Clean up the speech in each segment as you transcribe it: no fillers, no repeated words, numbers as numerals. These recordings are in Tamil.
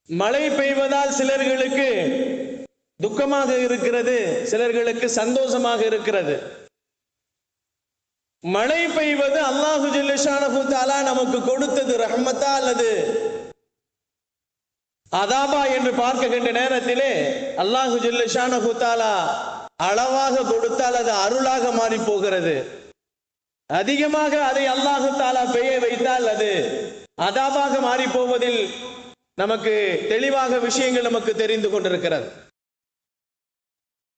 மழை பெய்வதால் சிலர்களுக்கு துக்கமாக இருக்கிறது, சிலர்களுக்கு சந்தோஷமாக இருக்கிறது. மழை பெய்வது அல்லாஹு ஜல்லஷானஹு தஆலா நமக்கு கொடுத்தது ரஹ்மத்தா அல்லது அதாபா என்று பார்க்கின்ற நேரத்திலே அல்லாஹு ஜல்லஷானஹு தஆலா அளவாக கொடுத்தால் அது அருளாக மாறி போகிறது. அதிகமாக அதை அல்லாஹு தஆலா பெய்ய வைத்தால் அது அதாபாக மாறி போவதில் நமக்கு தெளிவாக விஷயங்கள் நமக்கு தெரிந்து கொண்டிருக்கிறது.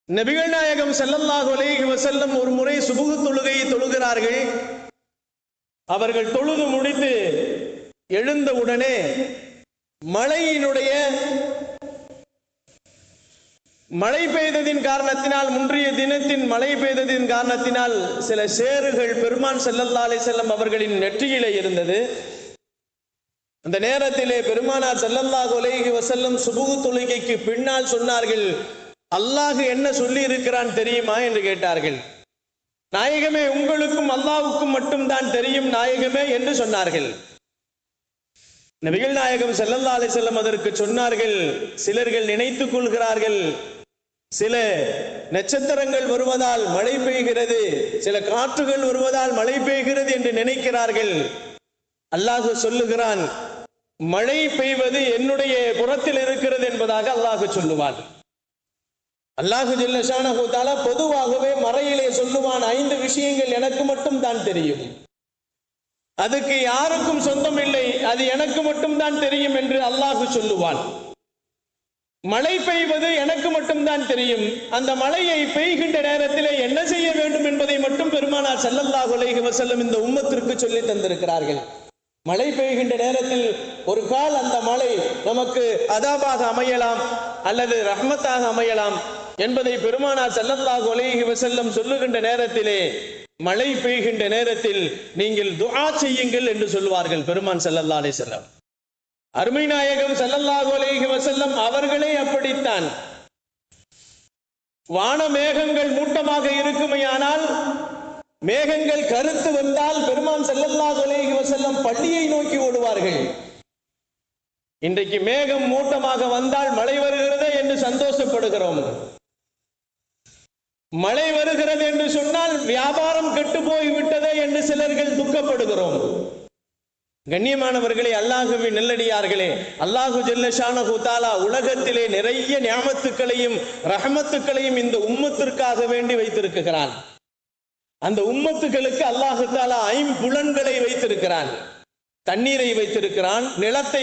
நபிகள் நாயகம் ஸல்லல்லாஹு அலைஹி வஸல்லம் ஒரு முறை சுபுஹ் தொழுகையை தொழுகிறார்கள். அவர்கள் தொழுது முடித்து எழுந்தவுடனே மழை பெய்ததின் காரணத்தினால், முன்றைய தினத்தின் மழை பெய்ததின் காரணத்தினால் சில சேறுகள் பெருமான் ஸல்லல்லாஹு அலைஹி வஸல்லம் அவர்களின் நெற்றியிலே இருந்தது. அந்த நேரத்திலே பெருமானார் ஸல்லல்லாஹு அலைஹி வஸல்லம் சுபுஹ் தொழுகைக்கு பின்னால் சொன்னார்கள், அல்லாஹ் என்ன சொல்லி இருக்கிறான் தெரியுமா என்று கேட்டார்கள். நாயகமே, உங்களுக்கும் அல்லாஹ்வுக்கும் மட்டும்தான் தெரியும் நாயகமே என்று சொன்னார்கள். நபிகள் நாயகம் ஸல்லல்லாஹு அலைஹி வஸல்லம் அதற்கு சொன்னார்கள், சிலர்கள் நினைத்துக் கொள்கிறார்கள் சில நட்சத்திரங்கள் வருவதால் மழை பெய்கிறது, சில காற்றுகள் வருவதால் மழை பெய்கிறது என்று நினைக்கிறார்கள். அல்லாஹ் சொல்லுகிறான், மழை பெய்வது என்னுடைய புறத்தில் இருக்கிறது என்பதாக அல்லாஹ் சொல்லுவான். அல்லாஹு ஜல்லஷானஹு தஆலா பொதுவாகவே மறையிலே சொல்லுவான், 5 விஷயங்கள் எனக்கு மட்டும் தான் தெரியும், அதுக்கு யாருக்கும் சொந்தம் இல்லை, அது எனக்கு மட்டும் தான் தெரியும் என்று அல்லாஹ் சொல்லுவான். மழை பெய்வது எனக்கு மட்டும் தான் தெரியும், அந்த மழையை பெய்கின்ற நேரத்திலே என்ன செய்ய வேண்டும் என்பதை மட்டும் பெருமானார் ஸல்லல்லாஹு அலைஹி வஸல்லம் இந்த உம்மத்திற்கு சொல்லி தந்திருக்கிறார்கள். மழை பெய்கின்ற நேரத்தில் ஒரு கால் அந்த மழை நமக்கு அதாபாக அமையலாம் அல்லது ரஹ்மத்தாக அமையலாம் என்பதை பெருமானார் ஸல்லல்லாஹு அலைஹி வஸல்லம் சொல்லுகின்ற நேரத்திலே, மழை பெய்கின்ற நேரத்தில் நீங்கள் துஆ செய்யுங்கள் என்று சொல்வார்கள் பெருமான் ஸல்லல்லாஹு அலைஹி வஸல்லம். அருமை நாயகம் ஸல்லல்லாஹு அலைஹி வஸல்லம் அவர்களே அப்படித்தான். வான மேகங்கள் மூட்டமாக இருக்குமையானால், மேகங்கள் கருத்து வந்தால் பெருமான் ஸல்லல்லாஹு அலைஹி வஸல்லம் பள்ளியை நோக்கி ஓடுவார்கள். இன்றைக்கு மேகம் மூட்டமாக வந்தால் மழை வருகிறதே என்று சந்தோஷப்படுகிறோம். மழை வருகிறது என்று சொன்னால் வியாபாரம் கெட்டு போய்விட்டதே என்று சிலர்கள் துக்கப்படுகிறோம். கண்ணியமானவர்களே, அல்லாஹ்வின் நல்லடியார்களே, அல்லாஹு ஜல்லஷானஹு தஆலா உலகத்திலே நிறைய நியாமத்துக்களையும் ரஹமத்துக்களையும் இந்த உம்மத்திற்காக வேண்டி வைத்திருக்கிறான். அந்த உம்மத்துகளுக்கு அல்லாஹு தஆலா 5 புலன்களை வைத்திருக்கிறான். தண்ணீரை வைத்திருக்கிறான், நிலத்தை